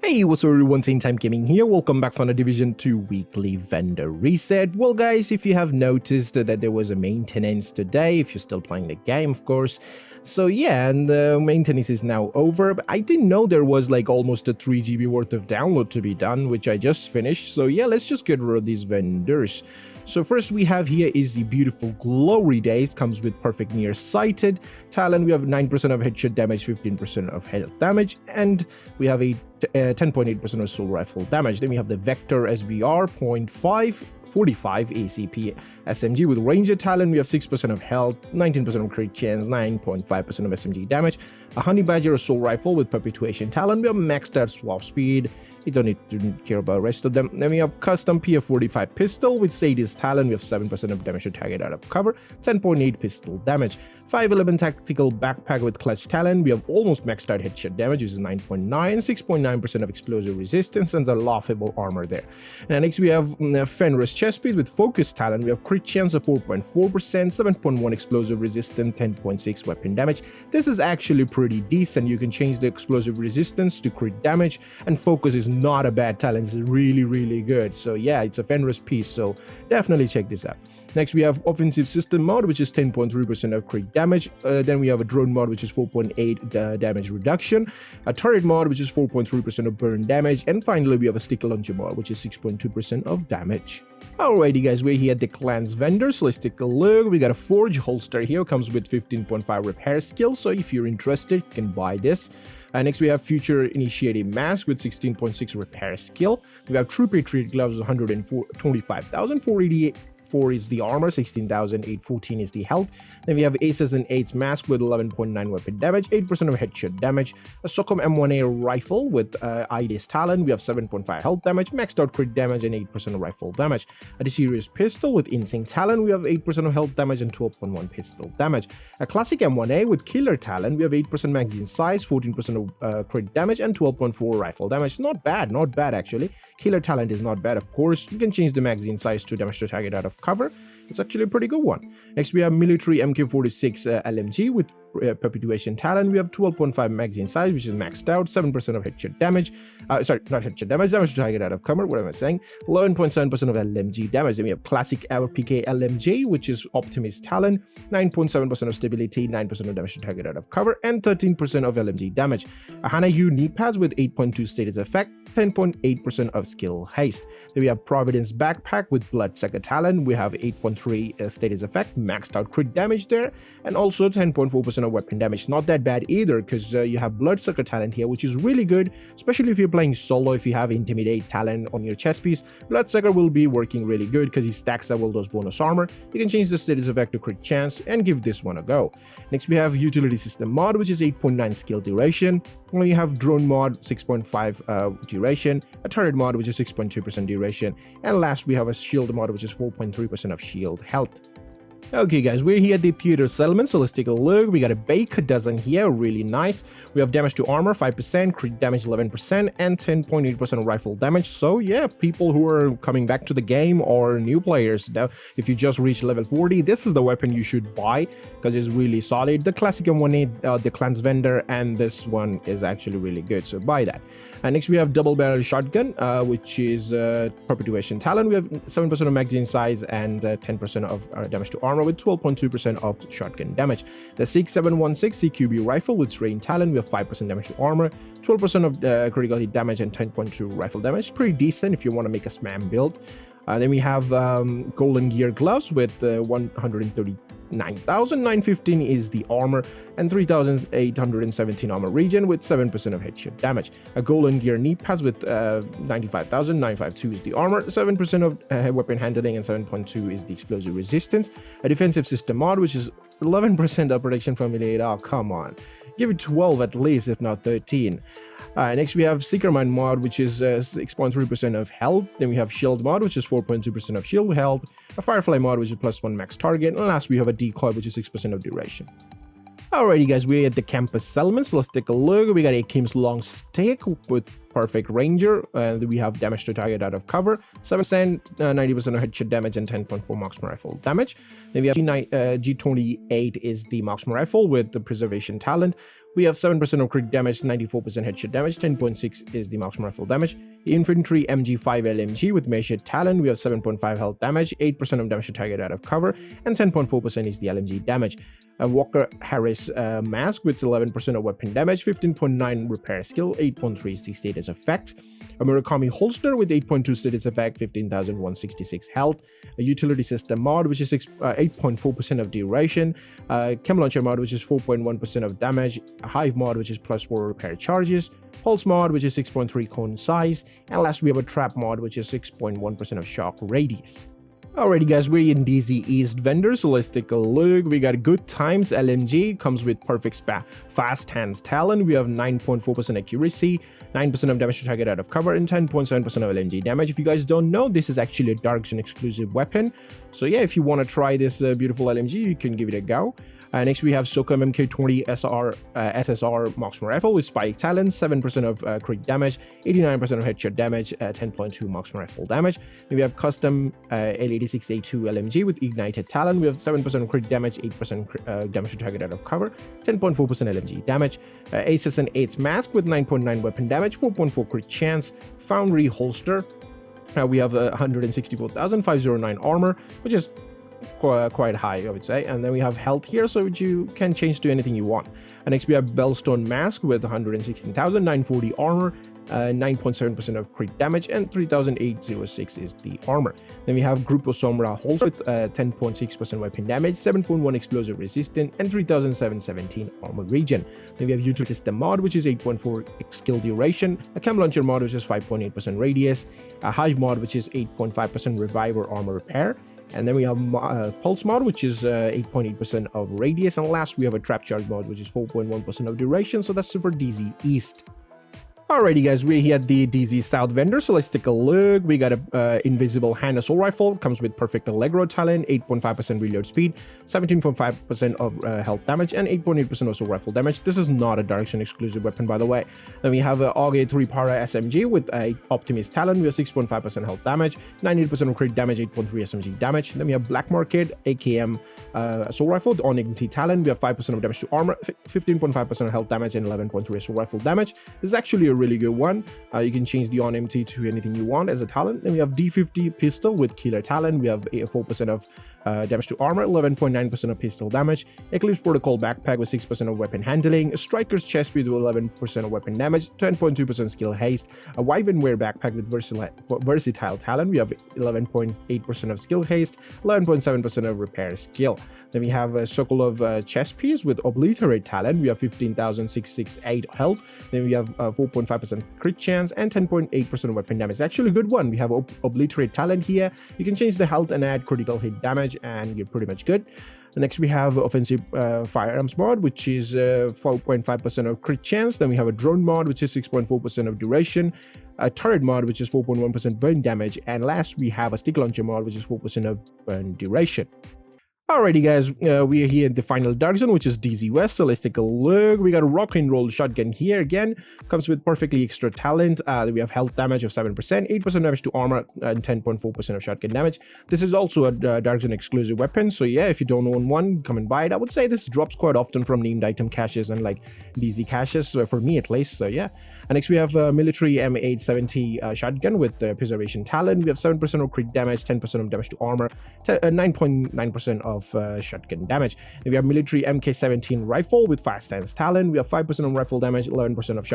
Hey, what's up everyone, Same Time Gaming here. Welcome back from the Division 2 weekly vendor reset. Well guys, if you have noticed that there was a maintenance today, if you're still playing the game of course. So yeah, and the maintenance is now over, but I didn't know there was like almost a 3 GB worth of download to be done, which I just finished. So yeah, let's just get rid of these vendors. So first we have here is the beautiful Glory Days, comes with perfect nearsighted talent. We have 9% of headshot damage, 15% of health damage, and we have a 10.8% of assault rifle damage. Then we have the Vector SBR 0.5 45 ACP SMG with Ranger talent. We have 6% of health, 19% of crit chance, 9.5% of SMG damage. A Honey Badger assault rifle with perpetuation talent. We have maxed out swap speed. You don't need to care about the rest of them. Then we have custom PF45 pistol with Sadist talent. We have 7% of damage to target out of cover, 10.8 pistol damage. 511 tactical backpack with clutch talent. We have almost maxed out headshot damage, which is 9.9, 6.9% of explosive resistance, and a laughable armor there. And next we have Fenris chest piece with focus talent. We have crit chance of 4.4%, 7.1 explosive resistance, 10.6 weapon damage. This is actually pretty decent. You can change the explosive resistance to crit damage, and focus is not a bad talent. It's really good. So yeah, it's a Fenris piece, so definitely check this out. Next we have offensive system mod, which is 10.3% of crit damage. Then we have a drone mod, which is 4.8 damage reduction, a turret mod, which is 4.3% of burn damage, and finally we have a sticker launcher mod, which is 6.2% of damage. Alrighty guys, we're here at the clans vendor, so let's take a look. We got a Forge holster here, comes with 15.5 repair skill, so if you're interested you can buy this. Next we have Future Initiative Mask with 16.6 repair skill. We have True Patriot Gloves, 125,488 is the armor, 16,814 is the health. Then we have Aces and Eights mask with 11.9 weapon damage, 8% of headshot damage. A Socom M1A rifle with IDIS talent. We have 7.5 health damage, maxed out crit damage, and 8% of rifle damage. A Serious pistol with Insync talent. We have 8% of health damage and 12.1 pistol damage. A classic M1A with Killer talent. We have 8% magazine size, 14% of crit damage, and 12.4 rifle damage. Not bad actually. Killer talent is not bad, of course. You can change the magazine size to damage to target out of cover. It's actually a pretty good one. Next we have military MK46 LMG with perpetuation talent. We have 12.5 magazine size, which is maxed out, 7% of headshot damage, sorry, not headshot damage, damage to target out of cover, what am I saying, 11.7% of LMG damage. Then we have classic LPK LMG, which is optimist talent, 9.7% of stability, 9% of damage to target out of cover, and 13% of LMG damage. A Hana U knee pads with 8.2 status effect, 10.8% of skill haste. Then we have Providence backpack with bloodsucker talent. We have 8.3 status effect, maxed out crit damage there, and also 10.4% of weapon damage. Not that bad either, because you have bloodsucker talent here, which is really good, especially if you're playing solo. If you have intimidate talent on your chest piece, bloodsucker will be working really good because he stacks up all those bonus armor. You can change the status effect to crit chance and give this one a go. Next we have utility system mod, which is 8.9 skill duration. And we have drone mod, 6.5 duration, a turret mod, which is 6.2% duration, and last we have a shield mod, which is 4.3% of shield health. Okay guys, we're here at the theater settlement, so let's take a look. We got a Baker dozen here, really nice. We have damage to armor 5%, crit damage 11%, and 10.8% of rifle damage. So yeah, people who are coming back to the game or new players, if you just reached level 40, this is the weapon you should buy because it's really solid. The classic M1A, the clans vendor, and this one is actually really good, so buy that. And next we have double barrel shotgun, which is perpetuation talent. We have 7% of magazine size and 10% of damage to armor with 12.2% of shotgun damage. The 6716 CQB rifle with terrain talent. We have 5% damage to armor, 12% of critical hit damage, and 10.2 rifle damage. Pretty decent if you want to make a spam build. Then we have golden gear gloves with 139,915 is the armor, and 3,817 armor regen with 7% of headshot damage. A golden gear knee pads with 95,952 is the armor, 7% of weapon handling, and 7.2 is the explosive resistance. A defensive system mod, which is 11% of protection from melee. Oh, come on. Give it 12 at least, if not 13. Next we have Seeker Mine mod, which is 6.3% of health. Then we have Shield mod, which is 4.2% of shield health. A Firefly mod, which is +1 max target. And last we have a Decoy, which is 6% of duration. Alrighty guys, we're at the campus settlement, so let's take a look. We got Akim's long stick with perfect ranger. We have damage to target out of cover, 7%, 90% of headshot damage, and 10.4 marksman rifle damage. Then we have G28 is the marksman rifle with the preservation talent. We have 7% of crit damage, 94% headshot damage, 10.6 is the marksman rifle damage. The infantry MG5 LMG with measured talent, we have 7.5 health damage, 8% of damage to target out of cover, and 10.4% is the LMG damage. A Walker Harris mask with 11% of weapon damage, 15.9 repair skill, 8.3 is the status effect. A Murakami holster with 8.2 status effect, 15,166 health. A utility system mod which is 8.4% of duration. Chem launcher mod which is 4.1% of damage. A hive mod which is +4 repair charges. Pulse mod which is 6.3 cone size. And last we have a trap mod which is 6.1% of shock radius. Alrighty guys, we're in DZ East vendor, so let's take a look. We got Good Times LMG, comes with perfect fast hands talent. We have 9.4% accuracy, 9% of damage to target out of cover, and 10.7% of LMG damage. If you guys don't know, this is actually a Dark Zone exclusive weapon. So yeah, if you want to try this beautiful LMG, you can give it a go. Next we have SOCOM MK20 SSR marksman rifle with spike talent, 7% of crit damage, 89% of headshot damage, 10.2 marksman rifle damage. Then we have custom L86A2 LMG with ignited talent. We have 7% of crit damage, 8% damage to target out of cover, 10.4% LMG damage. Aces and 8s mask with 9.9 weapon damage, 4.4 crit chance. Foundry holster. We have 164,509 armor, which is quite high, I would say. And then we have health here, so you can change to anything you want. And next we have Bellstone mask with 116,940 armor, 9.7% of crit damage, and 3,806 is the armor. Then we have Grupo Sombra holster with 10.6% weapon damage, 7.1 explosive resistance, and 3,717 armor regen. Then we have utility system mod which is 8.4 skill duration, a chem launcher mod which is 5.8% radius, a hive mod which is 8.5% revive or armor repair. And then we have Pulse mod, which is 8.8% of radius. And last, we have a Trap Charge mod, which is 4.1% of duration. So that's for DZ East. Alrighty guys, we're here at the DZ South vendor, so let's take a look. We got a invisible hand assault rifle, comes with perfect Allegro talent, 8.5% reload speed, 17.5% of health damage, and 8.8% assault rifle damage. This is not a Dark Zone exclusive weapon, by the way. Then we have a AUG 3 Para SMG with a Optimist talent. We have 6.5% health damage, 98% of crit damage, 8.3 SMG damage. Then we have Black Market AKM assault rifle on Dignity talent. We have 5% of damage to armor, 15.5% of health damage, and 11.3 assault rifle damage. This is actually a really good one. You can change the on MT to anything you want as a talent. Then we have D50 pistol with killer talent. We have 4% of damage to armor, 11.9% of pistol damage. Eclipse Protocol backpack with 6% of weapon handling. Striker's chest with 11% of weapon damage, 10.2% skill haste. A Wyvern-wear backpack with versatile talent. We have 11.8% of skill haste, 11.7% of repair skill. Then we have a Sokolov chest piece with obliterate talent. We have 15,668 health. Then we have 4.5% crit chance and 10.8% of weapon damage. It's actually a good one. We have obliterate talent here. You can change the health and add critical hit damage, and you're pretty much good. Next, we have offensive firearms mod, which is 4.5% of crit chance. Then we have a drone mod, which is 6.4% of duration. A turret mod, which is 4.1% burn damage. And last, we have a stick launcher mod, which is 4% of burn duration. Alrighty guys, we are here in the final Dark Zone, which is DZ West, so let's take a look. We got a rock and roll shotgun here again, comes with perfectly extra talent. We have health damage of 7%, 8% damage to armor, and 10.4% of shotgun damage. This is also a Dark Zone exclusive weapon, so yeah, if you don't own one, come and buy it. I would say this drops quite often from named item caches and like DZ caches, for me at least, so yeah. And next we have military M870 shotgun with preservation talent. We have 7% of crit damage, 10% of damage to armor, 9.9% of shotgun damage. And we have military MK17 rifle with fast stance talent. We have 5% of rifle damage, 11% of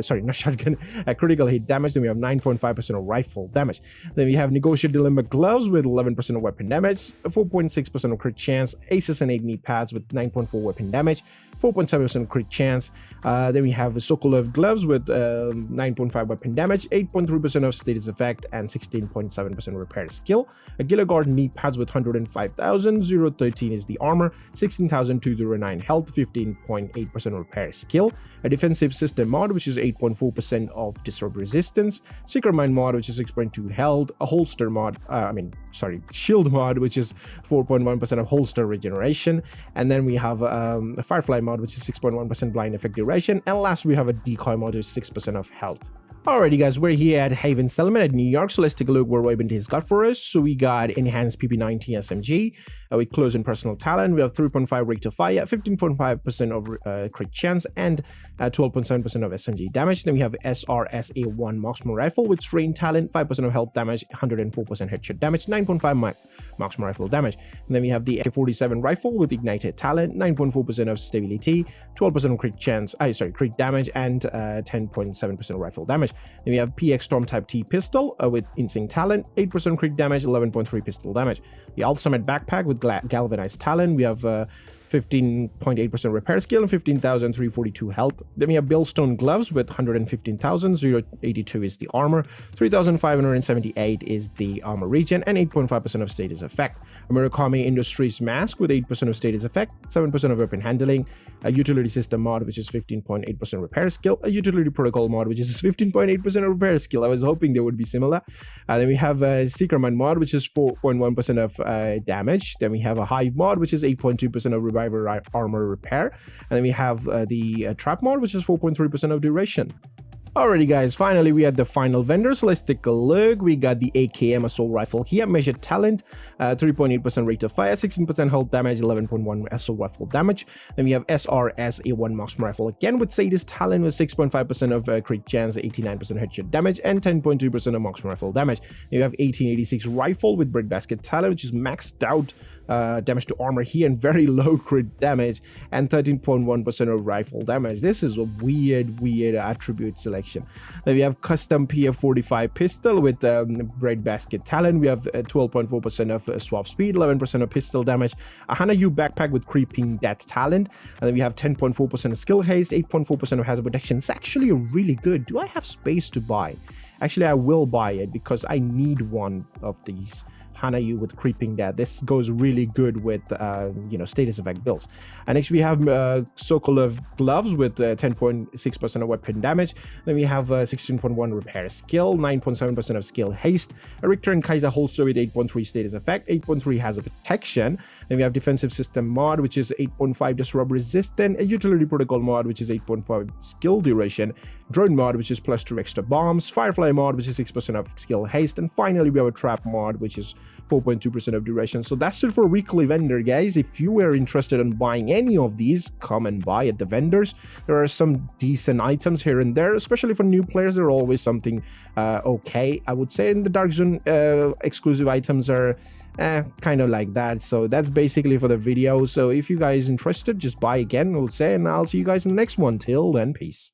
shotgun, critical hit damage. Then we have 9.5% of rifle damage. Then we have negotiate dilemma gloves with 11% of weapon damage, 4.6% of crit chance, aces and 8 knee pads with 9.4 weapon damage, 4.7% crit chance. Then we have Sokolov gloves with 9.5 weapon damage, 8.3% of status effect, and 16.7% repair skill. A Gilligard knee pads with 105,000, 013 is the armor, 16,209 health, 15.8% repair skill. A defensive system mod, which is 8.4% of disrupt resistance. Secret Mind mod, which is 6.2 health. A holster mod, shield mod, which is 4.1% of holster regeneration. And then we have a Firefly mod, which is 6.1% blind effect duration. And last, we have a decoy mod, which is 6% of health. Alrighty guys, we're here at Haven Settlement at New York, so let's take a look where Benitez got for us. So we got enhanced PP90 SMG, with close and personal talent. We have 3.5 rate of fire, 15.5% of crit chance, and 12.7% of SMG damage. Then we have SRSA1 marksman rifle with strain talent, 5% of health damage, 104% headshot damage, 9.5 marksman rifle damage. And then we have the AK-47 rifle with ignited talent, 9.4% of stability, 12% of crit damage, and 10.7% rifle damage. Then we have PX Storm Type T pistol with insane talent, 8% crit damage, 11.3 pistol damage. The Ultimate backpack with galvanized talent, we have 15.8% repair skill and 15,342 health. Then we have Billstone gloves with 115,000, 082 is the armor, 3,578 is the armor regen, and 8.5% of status effect. Murakami Industries mask with 8% of status effect, 7% of weapon handling, a utility system mod which is 15.8% repair skill, a utility protocol mod which is 15.8% of repair skill. I was hoping they would be similar. Then we have a Seeker Mind mod which is 4.1% of damage. Then we have a Hive mod which is 8.2% of reviver armor repair, and then we have the Trap mod which is 4.3% of duration. Alrighty guys, finally we had the final vendor, so let's take a look. We got the AKM assault rifle here, measured talent, 3.8% rate of fire, 16% health damage, 11.1 assault rifle damage. Then we have SRSA1 marksman rifle again with sadist talent with 6.5% of crit chance, 89% headshot damage, and 10.2% of marksman rifle damage. Then we have 1886 rifle with breadbasket talent, which is maxed out damage to armor here and very low crit damage, and 13.1% of rifle damage. This is a weird attribute selection. Then we have custom PF45 pistol with breadbasket talent. We have 12.4% of swap speed, 11% of pistol damage, a Hanayu backpack with creeping death talent, and then we have 10.4% of skill haste, 8.4% of hazard protection. It's actually really good. Do I have space to buy? Actually, I will buy it because I need one of these Hanayu with creeping death. This goes really good with status effect builds. And next we have Sokolov gloves with 10.6% of weapon damage. Then we have 16.1 repair skill, 9.7% of skill haste, a Richter and Kaiser holster with 8.3 status effect, 8.3 hazard protection. Then we have defensive system mod which is 8.5 disrupt resistant, a utility protocol mod which is 8.5 skill duration, drone mod which is +2 extra bombs, firefly mod which is 6% of skill haste, and finally we have a trap mod which is 4.2% of duration. So that's it for weekly vendor, guys. If you were interested in buying any of these, come and buy at the vendors. There are some decent items here and there, especially for new players. There are always something okay, I would say. In the Dark Zone exclusive items are kind of like that. So that's basically for the video. So if you guys interested, just buy again, I would say, and I'll see you guys in the next one. Till then, peace.